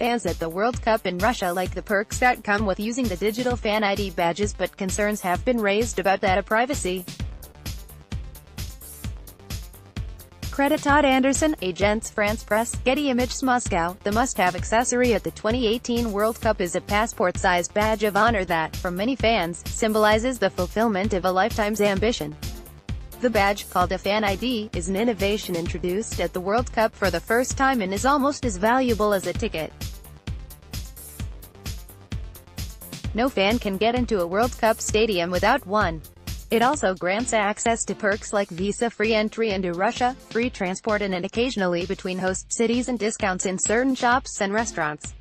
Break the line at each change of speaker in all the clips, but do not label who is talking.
fans at the World Cup in Russia like the perks that come with using the digital fan ID badges, but concerns have been raised about data privacy. CreditOdd Andersen, Agence France-Presse, Getty ImagesMOSCOW. The must-have accessory at the 2018 World Cup is a passport-sized badge of honor that, for many fans, symbolizes the fulfillment of a lifetime's ambition. The badge, called a fan ID, is an innovation introduced at the World Cup for the first time and is almost as valuable as a ticket. No fan can get into a World Cup stadium without one. It also grants access to perks like visa-free entry into Russia, free transport and occasionally between host cities, and discounts in certain shops and restaurants.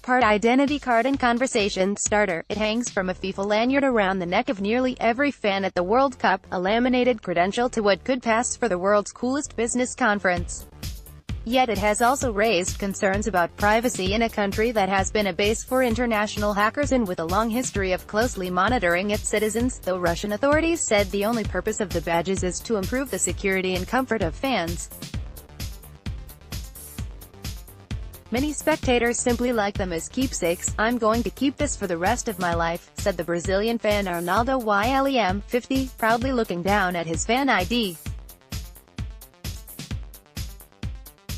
Part identity card and conversation starter, it hangs from a FIFA lanyard around the neck of nearly every fan at the World Cup, a laminated credential to what could pass for the world's coolest business conference. Yet it has also raised concerns about privacy in a country that has been a base for international hackers and with a long history of closely monitoring its citizens, though Russian authorities said the only purpose of the badges is to improve the security and comfort of fans. Many spectators simply like them as keepsakes. "I'm going to keep this for the rest of my life," said the Brazilian fan Arnaldo Ylem, 50, proudly looking down at his fan ID.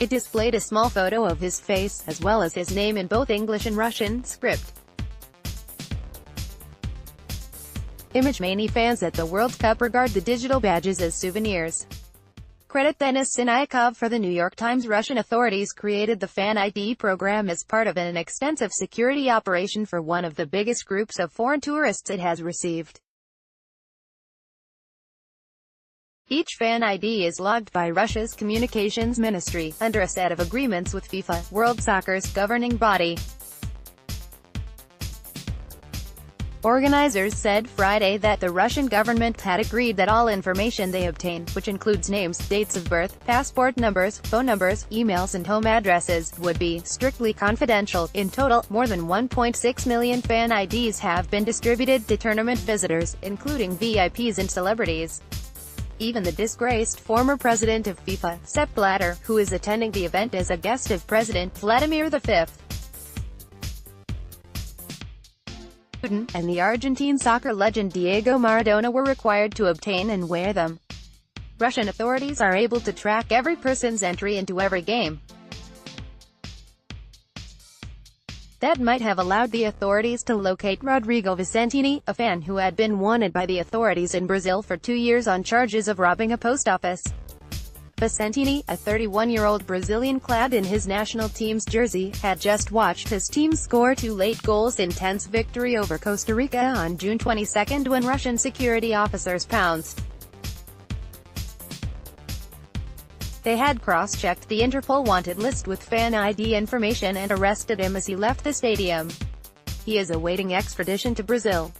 It displayed a small photo of his face, as well as his name in both English and Russian script. ImageMania fans at the World Cup regard the digital badges as souvenirs. Credit Denis Sinayakov for The New York Times. Russian authorities created the Fan ID program as part of an extensive security operation for one of the biggest groups of foreign tourists it has received. Each fan ID is logged by Russia's communications ministry, under a set of agreements with FIFA, World Soccer's governing body. Organizers said Friday that the Russian government had agreed that all information they obtain, which includes names, dates of birth, passport numbers, phone numbers, emails and home addresses, would be strictly confidential. In total, more than 1.6 million fan IDs have been distributed to tournament visitors, including VIPs and celebrities. Even the disgraced former president of FIFA, Sepp Blatter, who is attending the event as a guest of President Vladimir V. Putin, and the Argentine soccer legend Diego Maradona were required to obtain and wear them. Russian authorities are able to track every person's entry into every game. That might have allowed the authorities to locate Rodrigo Vicentini, a fan who had been wanted by the authorities in Brazil for 2 years on charges of robbing a post office. Vicentini, a 31-year-old Brazilian clad in his national team's jersey, had just watched his team score 2 late goals in tense victory over Costa Rica on June 22 when Russian security officers pounced. They had cross-checked the Interpol wanted list with fan ID information and arrested him as he left the stadium. He is awaiting extradition to Brazil.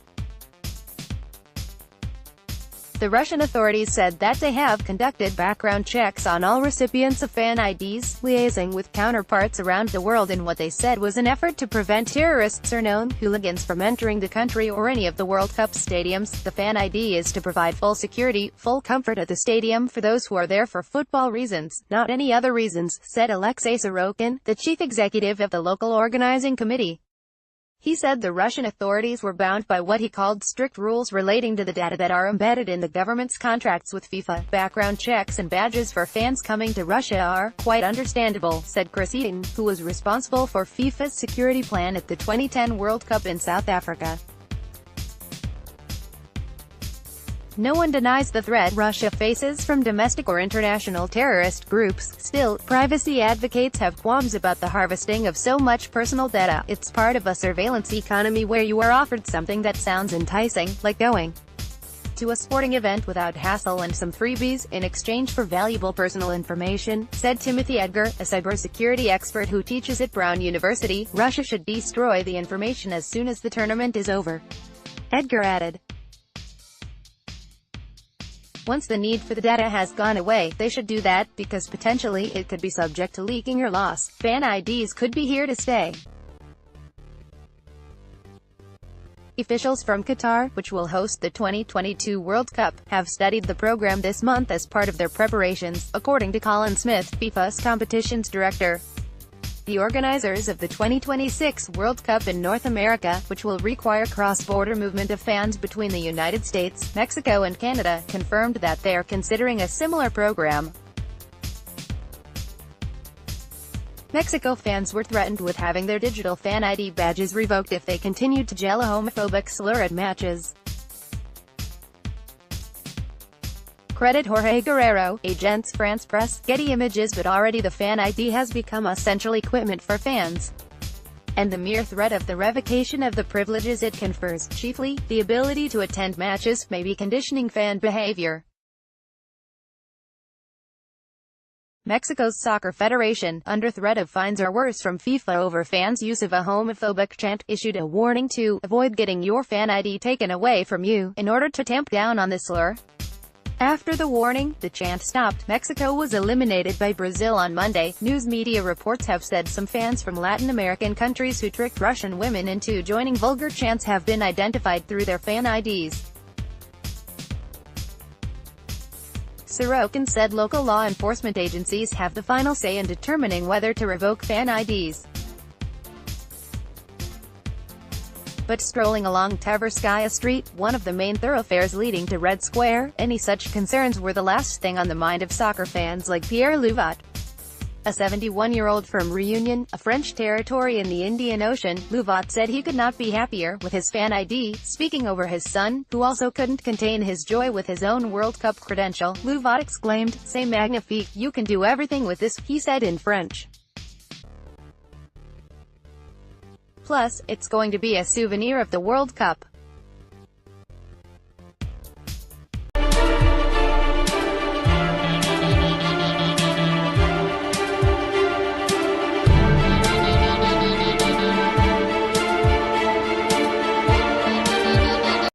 The Russian authorities said that they have conducted background checks on all recipients of fan IDs, liaising with counterparts around the world in what they said was an effort to prevent terrorists or known hooligans from entering the country or any of the World Cup stadiums. The fan ID is to provide full security, full comfort at the stadium for those who are there for football reasons, not any other reasons, said Alexei Sorokin, the chief executive of the local organizing committee. He said the Russian authorities were bound by what he called strict rules relating to the data that are embedded in the government's contracts with FIFA. Background checks and badges for fans coming to Russia are quite understandable, said Chris Eaton, who was responsible for FIFA's security plan at the 2010 World Cup in South Africa. No one denies the threat Russia faces from domestic or international terrorist groups. Still, privacy advocates have qualms about the harvesting of so much personal data. It's part of a surveillance economy where you are offered something that sounds enticing, like going to a sporting event without hassle and some freebies, in exchange for valuable personal information, said Timothy Edgar, a cybersecurity expert who teaches at Brown University. Russia should destroy the information as soon as the tournament is over. Edgar added, once the need for the data has gone away, they should do that, because potentially it could be subject to leaking or loss. Fan IDs could be here to stay. Officials from Qatar, which will host the 2022 World Cup, have studied the program this month as part of their preparations, according to Colin Smith, FIFA's competitions director. The organizers of the 2026 World Cup in North America, which will require cross-border movement of fans between the United States, Mexico and Canada, confirmed that they are considering a similar program. Mexico fans were threatened with having their digital fan ID badges revoked if they continued to yell a homophobic slur at matches. Credit Jorge Guerrero, Agence France-Presse, Getty Images. But already the fan ID has become essential equipment for fans. And the mere threat of the revocation of the privileges it confers, chiefly, the ability to attend matches, may be conditioning fan behavior. Mexico's Soccer Federation, under threat of fines or worse from FIFA over fans' use of a homophobic chant, issued a warning to avoid getting your fan ID taken away from you, in order to tamp down on the slur. After the warning, the chant stopped. Mexico was eliminated by Brazil on Monday. News media reports have said some fans from Latin American countries who tricked Russian women into joining vulgar chants have been identified through their fan IDs. Sorokin said local law enforcement agencies have the final say in determining whether to revoke fan IDs. But strolling along Tverskaya Street, one of the main thoroughfares leading to Red Square, any such concerns were the last thing on the mind of soccer fans like Pierre Louvat. A 71-year-old from Réunion, a French territory in the Indian Ocean, Louvat said he could not be happier with his fan ID. Speaking over his son, who also couldn't contain his joy with his own World Cup credential, Louvat exclaimed, "C'est magnifique, you can do everything with this," he said in French. Plus, it's going to be a souvenir of the World Cup.